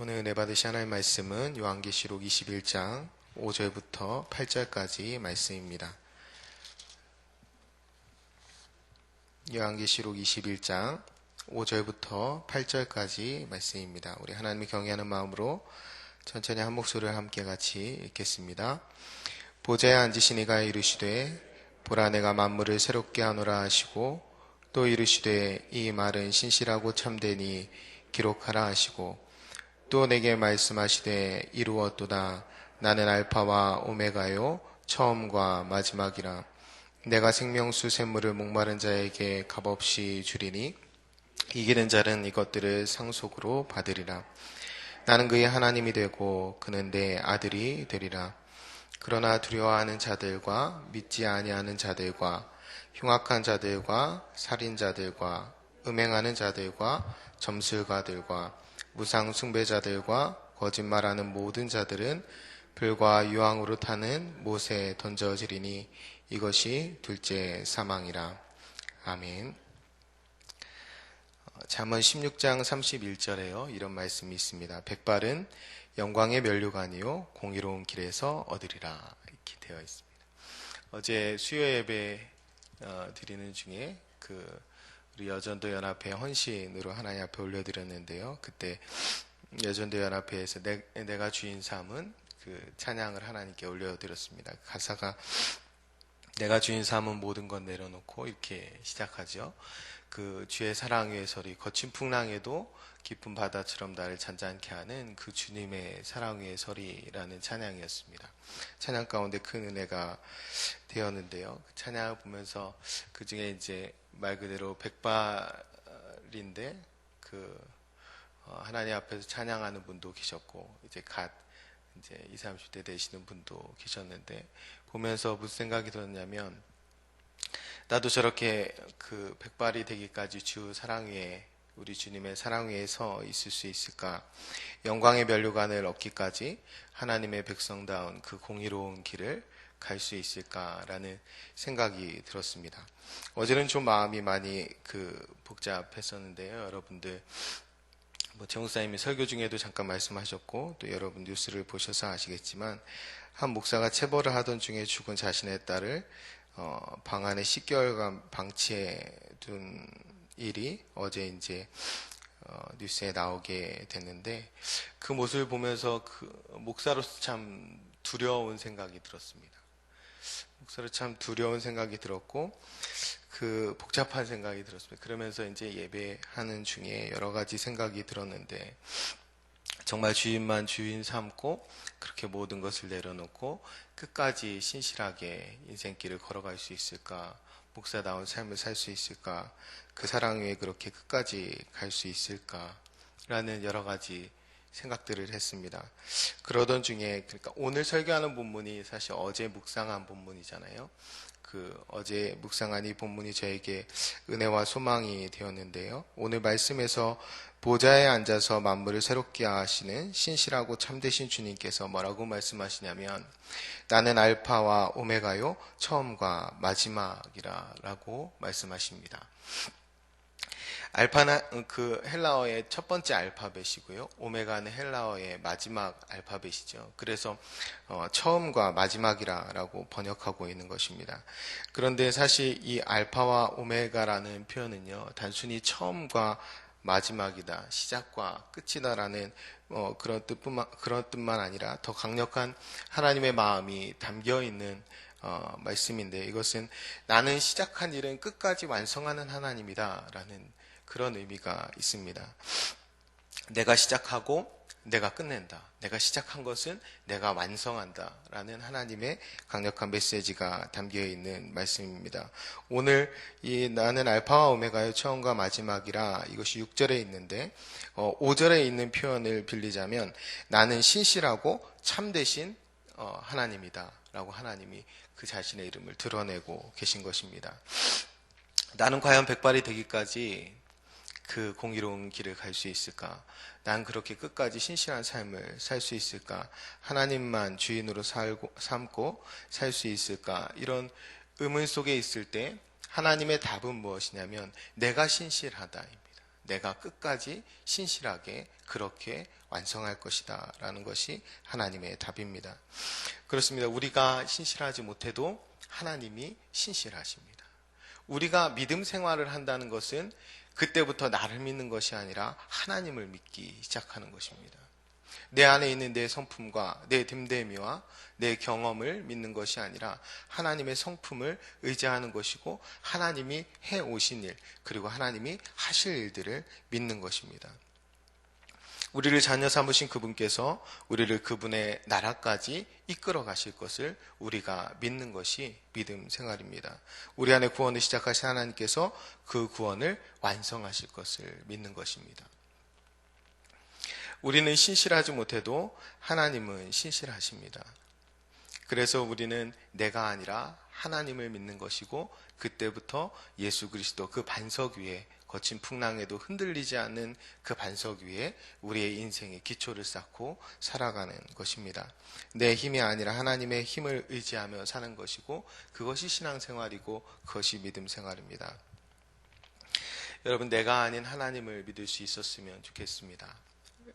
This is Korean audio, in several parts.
오늘 은혜 받으실 하나님의 말씀은 요한계시록 21장 5절부터 8절까지 말씀입니다. 요한계시록 21장 5절부터 8절까지 말씀입니다. 우리 하나님을 경외하는 마음으로 천천히 한 목소리를 함께 같이 읽겠습니다. 보좌에 앉으신 이가 이르시되 보라 내가 만물을 새롭게 하노라 하시고 또 이르시되 이 말은 신실하고 참되니 기록하라 하시고 또 내게 말씀하시되 이루었도다. 나는 알파와 오메가요 처음과 마지막이라. 내가 생명수 샘물을 목마른 자에게 값없이 주리니 이기는 자는 이것들을 상속으로 받으리라. 나는 그의 하나님이 되고 그는 내 아들이 되리라. 그러나 두려워하는 자들과 믿지 아니하는 자들과 흉악한 자들과 살인자들과 음행하는 자들과 점술가들과 무상 숭배자들과 거짓말하는 모든 자들은 불과 유황으로 타는 못에 던져지리니 이것이 둘째 사망이라. 아멘. 잠언 16장 31절에요. 이런 말씀이 있습니다. 백발은 영광의 면류관이요 공의로운 길에서 얻으리라. 이렇게 되어 있습니다. 어제 수요 예배 드리는 중에 우리 여전도 연합회 헌신으로 하나님 앞에 올려드렸는데요. 그때 여전도 연합회에서 내가 주인 삼은 찬양을 하나님께 올려드렸습니다. 가사가 내가 주인 삼은 모든 것 내려놓고 이렇게 시작하죠. 주의 사랑 위의 소리 거친 풍랑에도 깊은 바다처럼 나를 잔잔케 하는 그 주님의 사랑 위의 소리라는 찬양이었습니다. 찬양 가운데 큰 은혜가 되었는데요. 그 찬양을 보면서 그 중에 이제 말 그대로 백발인데 하나님 앞에서 찬양하는 분도 계셨고 이제 20, 30대 되시는 분도 계셨는데 보면서 무슨 생각이 들었냐면 나도 저렇게 백발이 되기까지 주 사랑 위에 우리 주님의 사랑 위에 서 있을 수 있을까? 영광의 면류관을 얻기까지 하나님의 백성다운 그 공의로운 길을 갈 수 있을까라는 생각이 들었습니다. 어제는 좀 마음이 많이 복잡했었는데요. 여러분들 정목사님이 설교 중에도 잠깐 말씀하셨고 또 여러분 뉴스를 보셔서 아시겠지만 한 목사가 체벌을 하던 중에 죽은 자신의 딸을 방 안에 10개월간 방치해 둔 일이 어제 이제 뉴스에 나오게 됐는데 그 모습을 보면서 목사로서 참 두려운 생각이 들었습니다. 목사로 참 두려운 생각이 들었고 복잡한 생각이 들었습니다. 그러면서 이제 예배하는 중에 여러 가지 생각이 들었는데 정말 주인만 주인 삼고 그렇게 모든 것을 내려놓고 끝까지 신실하게 인생길을 걸어갈 수 있을까? 목사다운 삶을 살 수 있을까? 그 사랑 위에 그렇게 끝까지 갈 수 있을까? 라는 여러 가지 생각들을 했습니다. 그러던 중에 그러니까 오늘 설교하는 본문이 사실 어제 묵상한 본문이잖아요. 어제 묵상한 이 본문이 저에게 은혜와 소망이 되었는데요. 오늘 말씀에서 보좌에 앉아서 만물을 새롭게 하시는 신실하고 참되신 주님께서 뭐라고 말씀하시냐면 나는 알파와 오메가요 처음과 마지막이라 라고 말씀하십니다. 알파는 헬라어의 첫 번째 알파벳이고요. 오메가는 헬라어의 마지막 알파벳이죠. 그래서 처음과 마지막이라고 번역하고 있는 것입니다. 그런데 사실 이 알파와 오메가라는 표현은요. 단순히 처음과 마지막이다, 시작과 끝이다라는 그런 뜻만 아니라 더 강력한 하나님의 마음이 담겨 있는 말씀인데 이것은 나는 시작한 일은 끝까지 완성하는 하나님이다라는 그런 의미가 있습니다. 내가 시작하고 내가 끝낸다. 내가 시작한 것은 내가 완성한다. 라는 하나님의 강력한 메시지가 담겨 있는 말씀입니다. 오늘 이 나는 알파와 오메가의 처음과 마지막이라 이것이 6절에 있는데 5절에 있는 표현을 빌리자면 나는 신실하고 참되신 하나님이다. 라고 하나님이 그 자신의 이름을 드러내고 계신 것입니다. 나는 과연 백발이 되기까지 그 공의로운 길을 갈 수 있을까? 난 그렇게 끝까지 신실한 삶을 살 수 있을까? 하나님만 주인으로 삼고 살 수 있을까? 이런 의문 속에 있을 때 하나님의 답은 무엇이냐면 내가 신실하다입니다. 내가 끝까지 신실하게 그렇게 완성할 것이다 라는 것이 하나님의 답입니다. 그렇습니다. 우리가 신실하지 못해도 하나님이 신실하십니다. 우리가 믿음 생활을 한다는 것은 그때부터 나를 믿는 것이 아니라 하나님을 믿기 시작하는 것입니다. 내 안에 있는 내 성품과 내 됨됨이와 내 경험을 믿는 것이 아니라 하나님의 성품을 의지하는 것이고 하나님이 해오신 일 그리고 하나님이 하실 일들을 믿는 것입니다. 우리를 자녀 삼으신 그분께서 우리를 그분의 나라까지 이끌어 가실 것을 우리가 믿는 것이 믿음 생활입니다. 우리 안에 구원을 시작하신 하나님께서 그 구원을 완성하실 것을 믿는 것입니다. 우리는 신실하지 못해도 하나님은 신실하십니다. 그래서 우리는 내가 아니라 하나님을 믿는 것이고 그때부터 예수 그리스도 그 반석 위에 거친 풍랑에도 흔들리지 않는 그 반석 위에 우리의 인생의 기초를 쌓고 살아가는 것입니다. 내 힘이 아니라 하나님의 힘을 의지하며 사는 것이고 그것이 신앙생활이고 그것이 믿음 생활입니다. 여러분, 내가 아닌 하나님을 믿을 수 있었으면 좋겠습니다.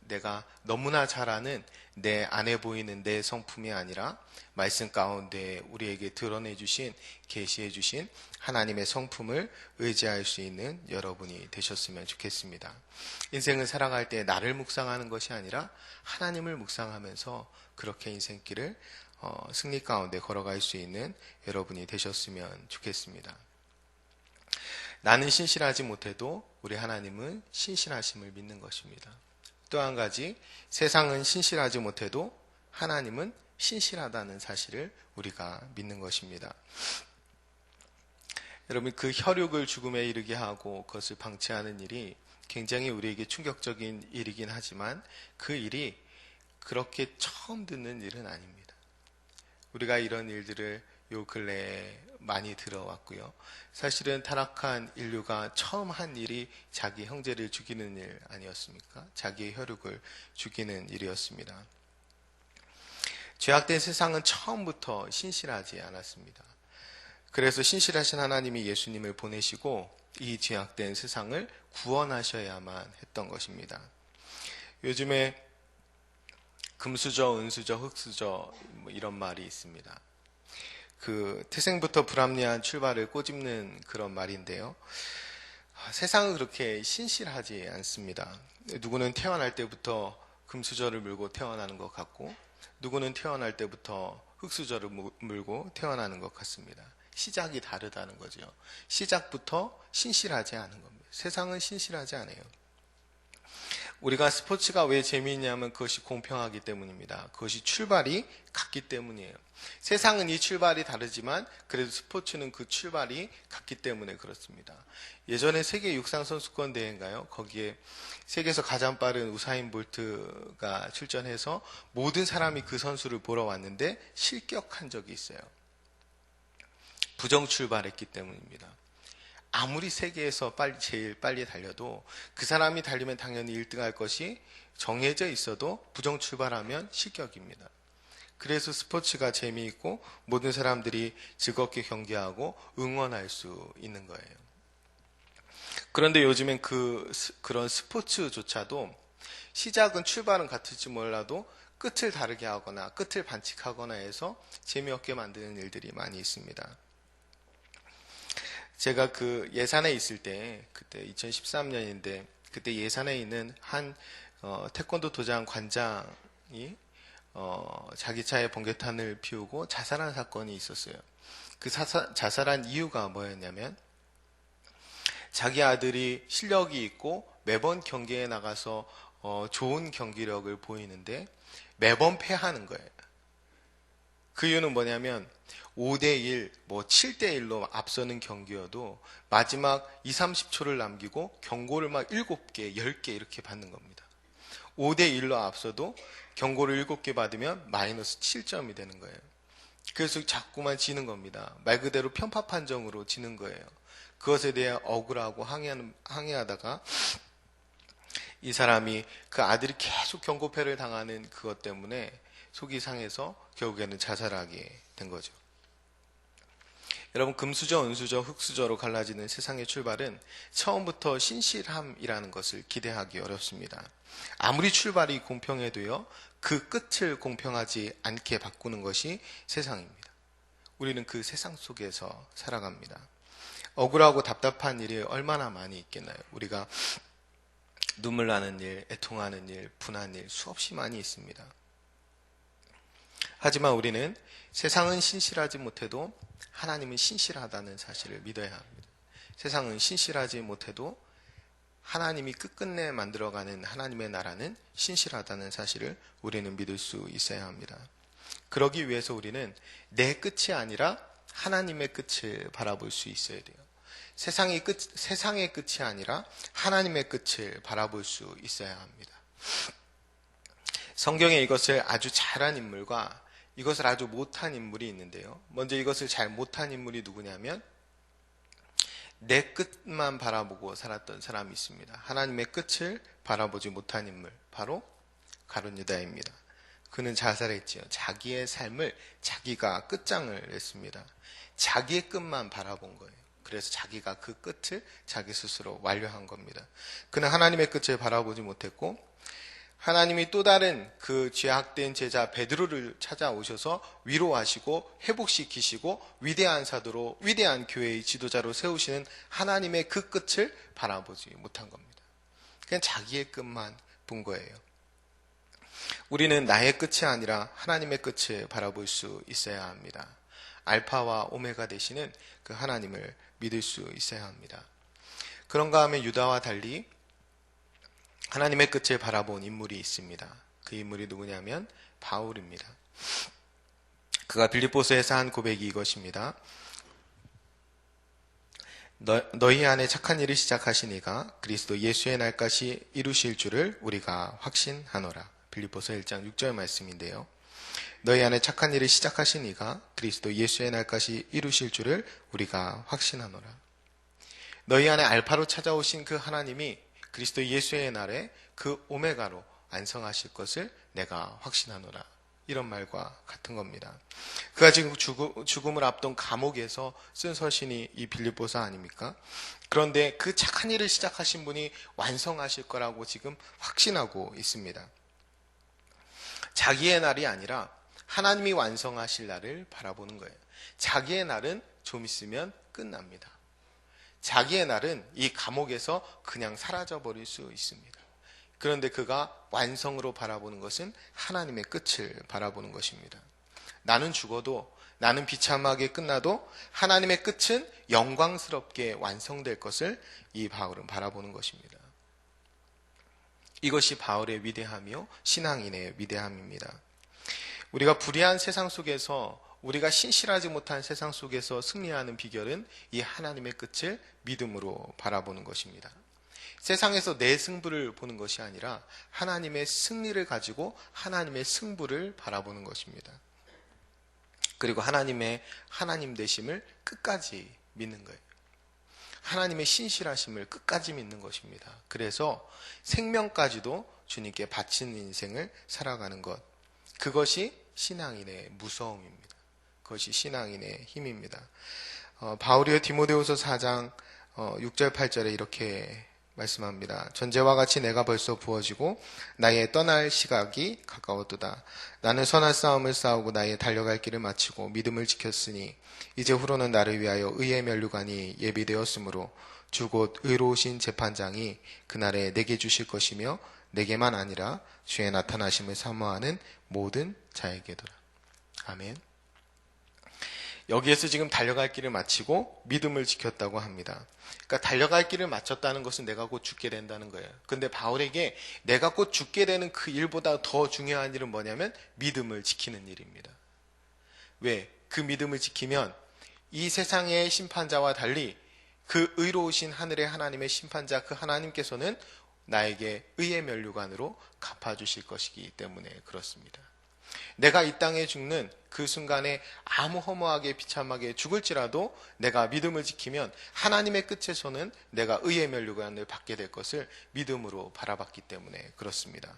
내가 너무나 잘 아는 내 안에 보이는 내 성품이 아니라 말씀 가운데 우리에게 드러내 주신, 계시해 주신 하나님의 성품을 의지할 수 있는 여러분이 되셨으면 좋겠습니다. 인생을 살아갈 때 나를 묵상하는 것이 아니라 하나님을 묵상하면서 그렇게 인생길을 승리 가운데 걸어갈 수 있는 여러분이 되셨으면 좋겠습니다. 나는 신실하지 못해도 우리 하나님은 신실하심을 믿는 것입니다. 또 한 가지, 세상은 신실하지 못해도 하나님은 신실하다는 사실을 우리가 믿는 것입니다. 여러분, 그 혈육을 죽음에 이르게 하고 그것을 방치하는 일이 굉장히 우리에게 충격적인 일이긴 하지만 그 일이 그렇게 처음 듣는 일은 아닙니다. 우리가 이런 일들을 요 근래에 많이 들어왔고요. 사실은 타락한 인류가 처음 한 일이 자기 형제를 죽이는 일 아니었습니까? 자기의 혈육을 죽이는 일이었습니다. 죄악된 세상은 처음부터 신실하지 않았습니다. 그래서 신실하신 하나님이 예수님을 보내시고 이 죄악된 세상을 구원하셔야만 했던 것입니다. 요즘에 금수저, 은수저, 흙수저 이런 말이 있습니다. 그 태생부터 불합리한 출발을 꼬집는 그런 말인데요. 세상은 그렇게 신실하지 않습니다. 누구는 태어날 때부터 금수저를 물고 태어나는 것 같고 누구는 태어날 때부터 흙수저를 물고 태어나는 것 같습니다. 시작이 다르다는 거죠. 시작부터 신실하지 않은 겁니다. 세상은 신실하지 않아요. 우리가 스포츠가 왜 재미있냐면 그것이 공평하기 때문입니다. 그것이 출발이 같기 때문이에요. 세상은 이 출발이 다르지만 그래도 스포츠는 그 출발이 같기 때문에 그렇습니다. 예전에 세계 육상 선수권 대회인가요? 거기에 세계에서 가장 빠른 우사인 볼트가 출전해서 모든 사람이 그 선수를 보러 왔는데 실격한 적이 있어요. 부정 출발했기 때문입니다. 아무리 세계에서 제일 빨리 달려도 그 사람이 달리면 당연히 1등 할 것이 정해져 있어도 부정 출발하면 실격입니다. 그래서 스포츠가 재미있고 모든 사람들이 즐겁게 경기하고 응원할 수 있는 거예요. 그런데 요즘엔 그런 스포츠조차도 시작은 출발은 같을지 몰라도 끝을 다르게 하거나 끝을 반칙하거나 해서 재미없게 만드는 일들이 많이 있습니다. 제가 그 예산에 있을 때, 그때 2013년인데, 그때 예산에 있는 한 태권도 도장 관장이 자기 차에 번개탄을 피우고 자살한 사건이 있었어요. 그 자살한 이유가 뭐였냐면 자기 아들이 실력이 있고 매번 경기에 나가서 좋은 경기력을 보이는데 매번 패하는 거예요. 그 이유는 뭐냐면 5대1, 7대1로 앞서는 경기여도 마지막 2, 30초를 남기고 경고를 막 7개, 10개 이렇게 받는 겁니다. 5대1로 앞서도 경고를 7개 받으면 마이너스 7점이 되는 거예요. 그래서 자꾸만 지는 겁니다. 말 그대로 편파 판정으로 지는 거예요. 그것에 대해 억울하고 항의하다가 이 사람이 그 아들이 계속 경고패를 당하는 그것 때문에 속이 상해서 결국에는 자살하게 된 거죠. 여러분, 금수저, 은수저, 흙수저로 갈라지는 세상의 출발은 처음부터 신실함이라는 것을 기대하기 어렵습니다. 아무리 출발이 공평해도요, 그 끝을 공평하지 않게 바꾸는 것이 세상입니다. 우리는 그 세상 속에서 살아갑니다. 억울하고 답답한 일이 얼마나 많이 있겠나요? 우리가 눈물 나는 일, 애통하는 일, 분한 일 수없이 많이 있습니다. 하지만 우리는 세상은 신실하지 못해도 하나님은 신실하다는 사실을 믿어야 합니다. 세상은 신실하지 못해도 하나님이 끝끝내 만들어가는 하나님의 나라는 신실하다는 사실을 우리는 믿을 수 있어야 합니다. 그러기 위해서 우리는 내 끝이 아니라 하나님의 끝을 바라볼 수 있어야 돼요. 세상의 끝이 아니라 하나님의 끝을 바라볼 수 있어야 합니다. 성경에 이것을 아주 잘한 인물과 이것을 아주 못한 인물이 있는데요. 먼저 이것을 잘 못한 인물이 누구냐면 내 끝만 바라보고 살았던 사람이 있습니다. 하나님의 끝을 바라보지 못한 인물, 바로 가룟 유다입니다. 그는 자살했지요. 자기의 삶을 자기가 끝장을 냈습니다. 자기의 끝만 바라본 거예요. 그래서 자기가 그 끝을 자기 스스로 완료한 겁니다. 그는 하나님의 끝을 바라보지 못했고 하나님이 또 다른 그 죄악된 제자 베드로를 찾아오셔서 위로하시고 회복시키시고 위대한 사도로 위대한 교회의 지도자로 세우시는 하나님의 그 끝을 바라보지 못한 겁니다. 그냥 자기의 끝만 본 거예요. 우리는 나의 끝이 아니라 하나님의 끝을 바라볼 수 있어야 합니다. 알파와 오메가 되시는 그 하나님을 믿을 수 있어야 합니다. 그런가 하면 유다와 달리 하나님의 끝을 바라본 인물이 있습니다. 그 인물이 누구냐면 바울입니다. 그가 빌립보서에서 한 고백이 이것입니다. 너희 안에 착한 일을 시작하신 이가 그리스도 예수의 날까지 이루실 줄을 우리가 확신하노라. 빌립보서 1장 6절 말씀인데요. 너희 안에 착한 일을 시작하신 이가 그리스도 예수의 날까지 이루실 줄을 우리가 확신하노라. 너희 안에 알파로 찾아오신 그 하나님이 그리스도 예수의 날에 그 오메가로 완성하실 것을 내가 확신하노라. 이런 말과 같은 겁니다. 그가 지금 죽음을 앞둔 감옥에서 쓴 서신이 이 빌립보서 아닙니까? 그런데 그 착한 일을 시작하신 분이 완성하실 거라고 지금 확신하고 있습니다. 자기의 날이 아니라 하나님이 완성하실 날을 바라보는 거예요. 자기의 날은 좀 있으면 끝납니다. 자기의 날은 이 감옥에서 그냥 사라져버릴 수 있습니다. 그런데 그가 완성으로 바라보는 것은 하나님의 끝을 바라보는 것입니다. 나는 죽어도, 나는 비참하게 끝나도 하나님의 끝은 영광스럽게 완성될 것을 이 바울은 바라보는 것입니다. 이것이 바울의 위대함이요 신앙인의 위대함입니다. 우리가 불의한 세상 속에서, 우리가 신실하지 못한 세상 속에서 승리하는 비결은 이 하나님의 끝을 믿음으로 바라보는 것입니다. 세상에서 내 승부를 보는 것이 아니라 하나님의 승리를 가지고 하나님의 승부를 바라보는 것입니다. 그리고 하나님의 하나님 되심을 끝까지 믿는 거예요. 하나님의 신실하심을 끝까지 믿는 것입니다. 그래서 생명까지도 주님께 바치는 인생을 살아가는 것, 그것이 신앙인의 무서움입니다. 그것이 신앙인의 힘입니다. 바울이요 디모데후서 4장 6절 8절에 이렇게 말씀합니다. 전제와 같이 내가 벌써 부어지고 나의 떠날 시각이 가까웠도다. 나는 선한 싸움을 싸우고 나의 달려갈 길을 마치고 믿음을 지켰으니 이제 후로는 나를 위하여 의의 면류관이 예비되었으므로 주 곧 의로우신 재판장이 그날에 내게 주실 것이며 내게만 아니라 주의 나타나심을 사모하는 모든 자에게도라. 아멘. 여기에서 지금 달려갈 길을 마치고 믿음을 지켰다고 합니다. 그러니까 달려갈 길을 마쳤다는 것은 내가 곧 죽게 된다는 거예요. 근데 바울에게 내가 곧 죽게 되는 그 일보다 더 중요한 일은 뭐냐면 믿음을 지키는 일입니다. 왜? 그 믿음을 지키면 이 세상의 심판자와 달리 그 의로우신 하늘의 하나님의 심판자 그 하나님께서는 나에게 의의 면류관으로 갚아주실 것이기 때문에 그렇습니다. 내가 이 땅에 죽는 그 순간에 아무 허무하게 비참하게 죽을지라도 내가 믿음을 지키면 하나님의 끝에서는 내가 의의 면류관을 받게 될 것을 믿음으로 바라봤기 때문에 그렇습니다.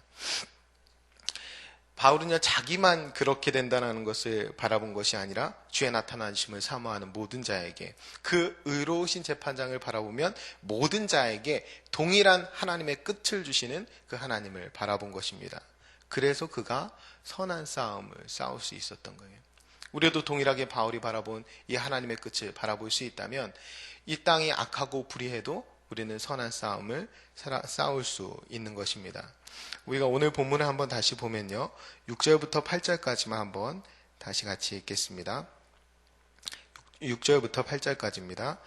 바울은요, 자기만 그렇게 된다는 것을 바라본 것이 아니라 주의 나타나심을 사모하는 모든 자에게, 그 의로우신 재판장을 바라보면 모든 자에게 동일한 하나님의 끝을 주시는 그 하나님을 바라본 것입니다. 그래서 그가 선한 싸움을 싸울 수 있었던 거예요. 우리도 동일하게 바울이 바라본 이 하나님의 끝을 바라볼 수 있다면 이 땅이 악하고 불의해도 우리는 선한 싸움을 싸울 수 있는 것입니다. 우리가 오늘 본문을 한번 다시 보면요, 6절부터 8절까지만 한번 다시 같이 읽겠습니다. 6절부터 8절까지입니다.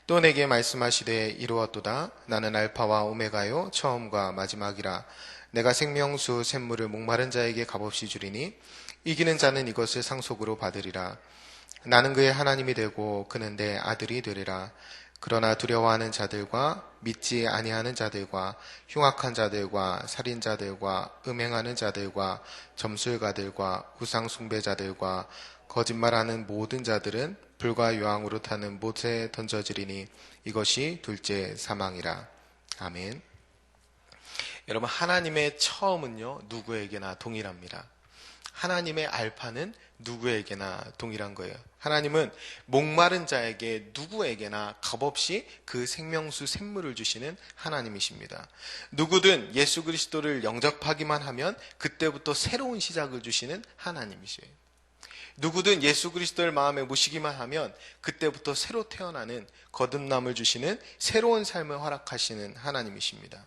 또 내게 말씀하시되 이루었도다. 나는 알파와 오메가요 처음과 마지막이라. 내가 생명수 샘물을 목마른 자에게 값없이 주리니 이기는 자는 이것을 상속으로 받으리라. 나는 그의 하나님이 되고 그는 내 아들이 되리라. 그러나 두려워하는 자들과 믿지 아니하는 자들과 흉악한 자들과 살인자들과 음행하는 자들과 점술가들과 우상 숭배자들과 거짓말하는 모든 자들은 불과 유황으로 타는 못에 던져지리니 이것이 둘째 사망이라. 아멘. 여러분, 하나님의 처음은요, 누구에게나 동일합니다. 하나님의 알파는 누구에게나 동일한 거예요. 하나님은 목마른 자에게 누구에게나 값없이 그 생명수 샘물을 주시는 하나님이십니다. 누구든 예수 그리스도를 영접하기만 하면 그때부터 새로운 시작을 주시는 하나님이세요. 누구든 예수 그리스도를 마음에 모시기만 하면 그때부터 새로 태어나는 거듭남을 주시는 새로운 삶을 허락하시는 하나님이십니다.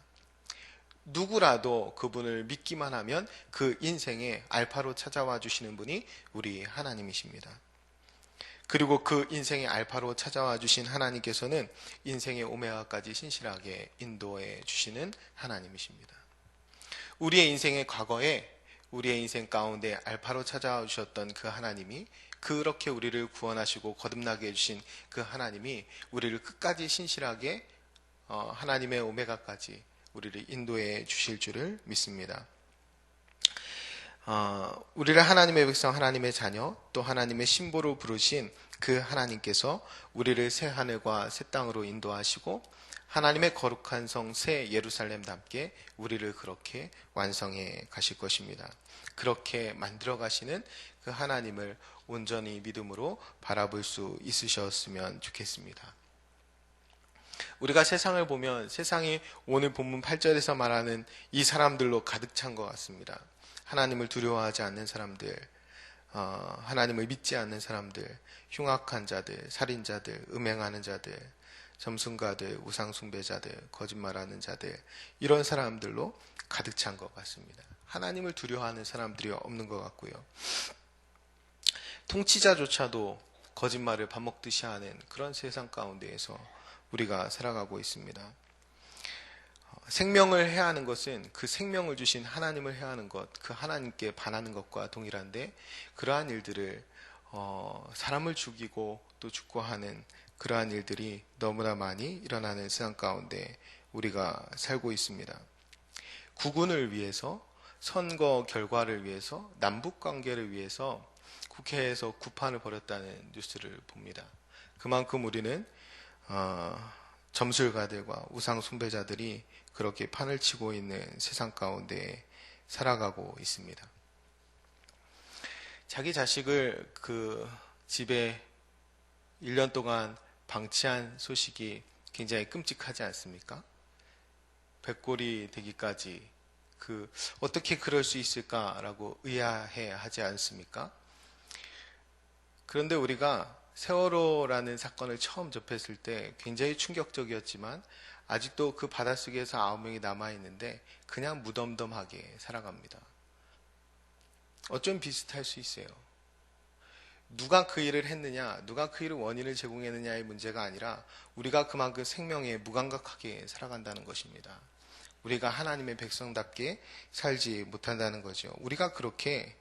누구라도 그분을 믿기만 하면 그 인생의 알파로 찾아와 주시는 분이 우리 하나님이십니다. 그리고 그 인생의 알파로 찾아와 주신 하나님께서는 인생의 오메가까지 신실하게 인도해 주시는 하나님이십니다. 우리의 인생의 과거에 우리의 인생 가운데 알파로 찾아와 주셨던 그 하나님이, 그렇게 우리를 구원하시고 거듭나게 해주신 그 하나님이 우리를 끝까지 신실하게 하나님의 오메가까지 우리를 인도해 주실 줄을 믿습니다. 우리를 하나님의 백성, 하나님의 자녀, 또 하나님의 신부로 부르신 그 하나님께서 우리를 새 하늘과 새 땅으로 인도하시고 하나님의 거룩한 성 새 예루살렘답게 우리를 그렇게 완성해 가실 것입니다. 그렇게 만들어 가시는 그 하나님을 온전히 믿음으로 바라볼 수 있으셨으면 좋겠습니다. 우리가 세상을 보면 세상이 오늘 본문 8절에서 말하는 이 사람들로 가득 찬 것 같습니다. 하나님을 두려워하지 않는 사람들, 하나님을 믿지 않는 사람들, 흉악한 자들, 살인자들, 음행하는 자들, 점순가들, 우상숭배자들, 거짓말하는 자들, 이런 사람들로 가득 찬 것 같습니다. 하나님을 두려워하는 사람들이 없는 것 같고요. 통치자조차도 거짓말을 밥 먹듯이 하는 그런 세상 가운데에서 우리가 살아가고 있습니다. 생명을 해야 하는 것은 그 생명을 주신 하나님을 해야 하는 것, 그 하나님께 반하는 것과 동일한데, 그러한 일들을 사람을 죽이고 또 죽고 하는 그러한 일들이 너무나 많이 일어나는 세상 가운데 우리가 살고 있습니다. 국군을 위해서, 선거 결과를 위해서, 남북관계를 위해서 국회에서 구판을 벌였다는 뉴스를 봅니다. 그만큼 우리는 점술가들과 우상 숭배자들이 그렇게 판을 치고 있는 세상 가운데 살아가고 있습니다. 자기 자식을 그 집에 1년 동안 방치한 소식이 굉장히 끔찍하지 않습니까? 백골이 되기까지 어떻게 그럴 수 있을까라고 의아해 하지 않습니까? 그런데 우리가 세월호라는 사건을 처음 접했을 때 굉장히 충격적이었지만 아직도 그 바닷속에서 9명이 남아있는데 그냥 무덤덤하게 살아갑니다. 어쩜 비슷할 수 있어요. 누가 그 일을 했느냐, 누가 그 일을 원인을 제공했느냐의 문제가 아니라 우리가 그만큼 생명에 무감각하게 살아간다는 것입니다. 우리가 하나님의 백성답게 살지 못한다는 거죠. 우리가 그렇게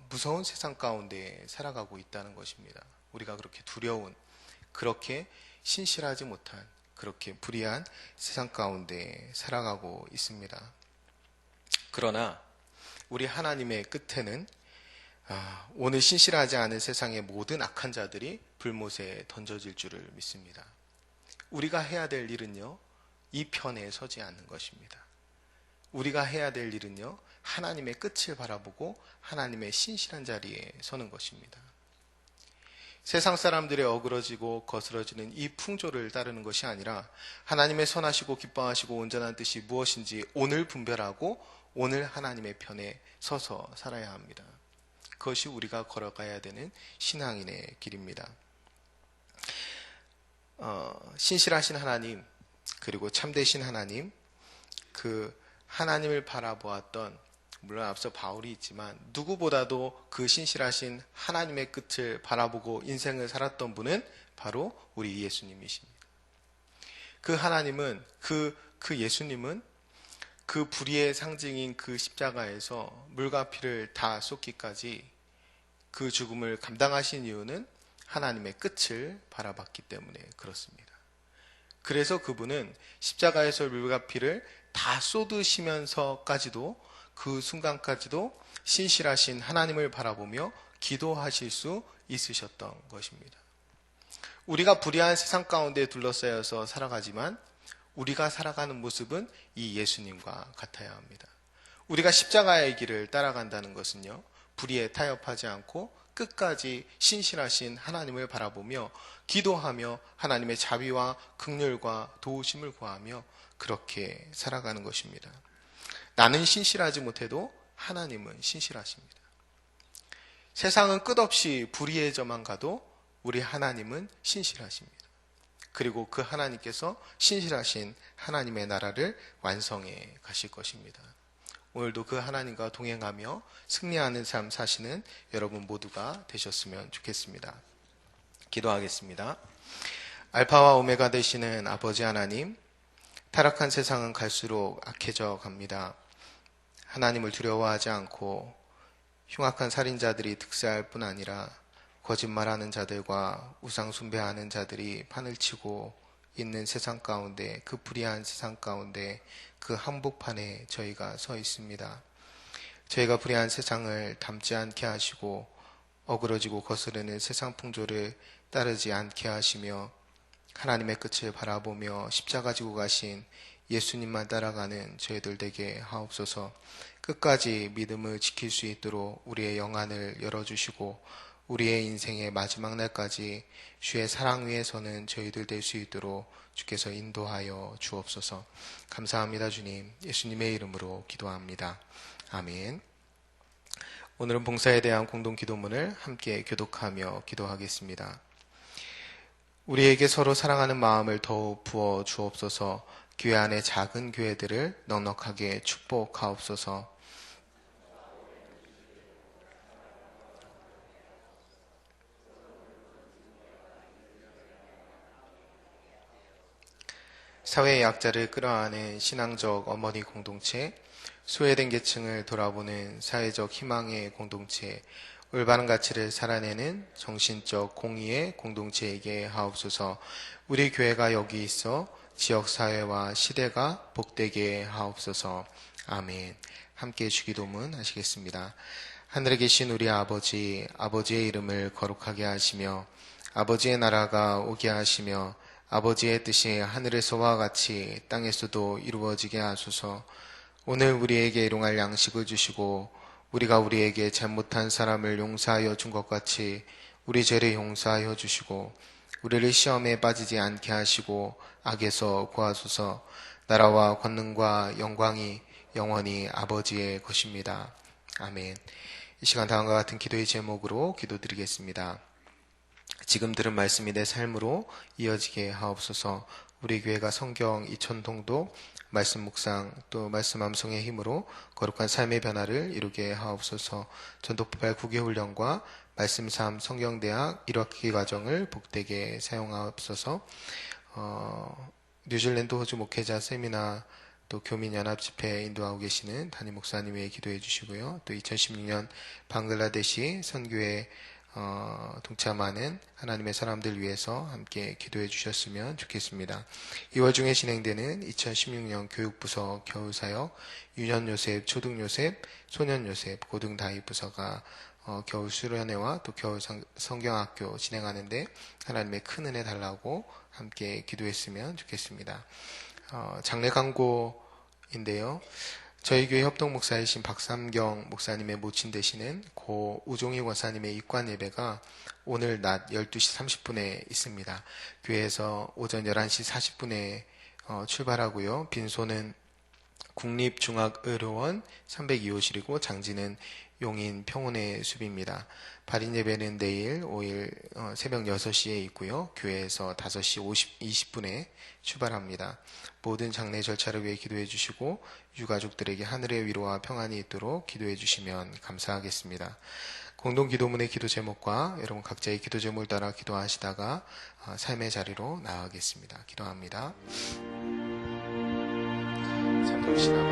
무서운 세상 가운데 살아가고 있다는 것입니다. 우리가 그렇게 두려운, 그렇게 신실하지 못한, 그렇게 불의한 세상 가운데 살아가고 있습니다. 그러나 우리 하나님의 끝에는 오늘 신실하지 않은 세상의 모든 악한 자들이 불못에 던져질 줄을 믿습니다. 우리가 해야 될 일은요, 이 편에 서지 않는 것입니다. 우리가 해야 될 일은요, 하나님의 끝을 바라보고 하나님의 신실한 자리에 서는 것입니다. 세상 사람들의 어그러지고 거스러지는 이 풍조를 따르는 것이 아니라 하나님의 선하시고 기뻐하시고 온전한 뜻이 무엇인지 오늘 분별하고 오늘 하나님의 편에 서서 살아야 합니다. 그것이 우리가 걸어가야 되는 신앙인의 길입니다. 신실하신 하나님, 그리고 참되신 하나님, 그 하나님을 바라보았던, 물론 앞서 바울이 있지만 누구보다도 그 신실하신 하나님의 끝을 바라보고 인생을 살았던 분은 바로 우리 예수님이십니다. 그 하나님은, 그 예수님은 그 불의의 상징인 그 십자가에서 물과 피를 다 쏟기까지 그 죽음을 감당하신 이유는 하나님의 끝을 바라봤기 때문에 그렇습니다. 그래서 그분은 십자가에서 물과 피를 다 쏟으시면서까지도, 그 순간까지도 신실하신 하나님을 바라보며 기도하실 수 있으셨던 것입니다. 우리가 불의한 세상 가운데 둘러싸여서 살아가지만 우리가 살아가는 모습은 이 예수님과 같아야 합니다. 우리가 십자가의 길을 따라간다는 것은요, 불의에 타협하지 않고 끝까지 신실하신 하나님을 바라보며 기도하며 하나님의 자비와 긍휼과 도우심을 구하며 그렇게 살아가는 것입니다. 나는 신실하지 못해도 하나님은 신실하십니다. 세상은 끝없이 불의해져만 가도 우리 하나님은 신실하십니다. 그리고 그 하나님께서 신실하신 하나님의 나라를 완성해 가실 것입니다. 오늘도 그 하나님과 동행하며 승리하는 삶 사시는 여러분 모두가 되셨으면 좋겠습니다. 기도하겠습니다. 알파와 오메가 되시는 아버지 하나님, 타락한 세상은 갈수록 악해져 갑니다. 하나님을 두려워하지 않고 흉악한 살인자들이 득세할 뿐 아니라 거짓말하는 자들과 우상 숭배하는 자들이 판을 치고 있는 세상 가운데, 그 불의한 세상 가운데 그 한복판에 저희가 서 있습니다. 저희가 불의한 세상을 닮지 않게 하시고 어그러지고 거스르는 세상 풍조를 따르지 않게 하시며 하나님의 끝을 바라보며 십자가 지고 가신 예수님만 따라가는 저희들 되게 하옵소서. 끝까지 믿음을 지킬 수 있도록 우리의 영안을 열어주시고 우리의 인생의 마지막 날까지 주의 사랑 위에서는 저희들 될 수 있도록 주께서 인도하여 주옵소서. 감사합니다 주님. 예수님의 이름으로 기도합니다. 아멘. 오늘은 봉사에 대한 공동 기도문을 함께 교독하며 기도하겠습니다. 우리에게 서로 사랑하는 마음을 더욱 부어 주옵소서. 교회 안의 작은 교회들을 넉넉하게 축복하옵소서. 사회의 약자를 끌어안는 신앙적 어머니 공동체, 소외된 계층을 돌아보는 사회적 희망의 공동체, 올바른 가치를 살아내는 정신적 공의의 공동체에게 하옵소서. 우리 교회가 여기 있어 지역사회와 시대가 복되게 하옵소서. 아멘. 함께 주기도문 하시겠습니다. 하늘에 계신 우리 아버지, 아버지의 이름을 거룩하게 하시며 아버지의 나라가 오게 하시며 아버지의 뜻이 하늘에서와 같이 땅에서도 이루어지게 하소서. 오늘 우리에게 일용할 양식을 주시고 우리가 우리에게 잘못한 사람을 용서하여 준 것 같이 우리 죄를 용서하여 주시고 우리를 시험에 빠지지 않게 하시고 악에서 구하소서. 나라와 권능과 영광이 영원히 아버지의 것입니다. 아멘. 이 시간 다음과 같은 기도의 제목으로 기도드리겠습니다. 지금 들은 말씀이 내 삶으로 이어지게 하옵소서. 우리 교회가 성경 2000통도 말씀 묵상 또 말씀 암송의 힘으로 거룩한 삶의 변화를 이루게 하옵소서. 전도포발 9개 훈련과 말씀 삶 성경대학 1학기 과정을 복되게 사용하옵소서. 뉴질랜드 호주 목회자 세미나 또 교민연합집회 인도하고 계시는 담임 목사님의 기도해 주시고요. 또 2016년 방글라데시 선교회 동참하는 하나님의 사람들 위해서 함께 기도해 주셨으면 좋겠습니다. 2월 중에 진행되는 2016년 교육부서 겨울사역, 유년요셉, 초등요셉, 소년요셉, 고등다윗부서가 겨울 수련회와 또 겨울 성경학교 진행하는데 하나님의 큰 은혜 달라고 함께 기도했으면 좋겠습니다. 장례 광고인데요. 저희 교회 협동 목사이신 박삼경 목사님의 모친 되시는 고 우종희 권사님의 입관 예배가 오늘 낮 12시 30분에 있습니다. 교회에서 오전 11시 40분에 출발하고요. 빈소는 국립중앙의료원 302호실이고 장지는 용인 평온의 숲입니다. 발인 예배는 내일 5일 새벽 6시에 있고요. 교회에서 5시 20분에 출발합니다. 모든 장례 절차를 위해 기도해 주시고 유가족들에게 하늘의 위로와 평안이 있도록 기도해 주시면 감사하겠습니다. 공동 기도문의 기도 제목과 여러분 각자의 기도 제목을 따라 기도하시다가 삶의 자리로 나아가겠습니다. 기도합니다. 삼도시나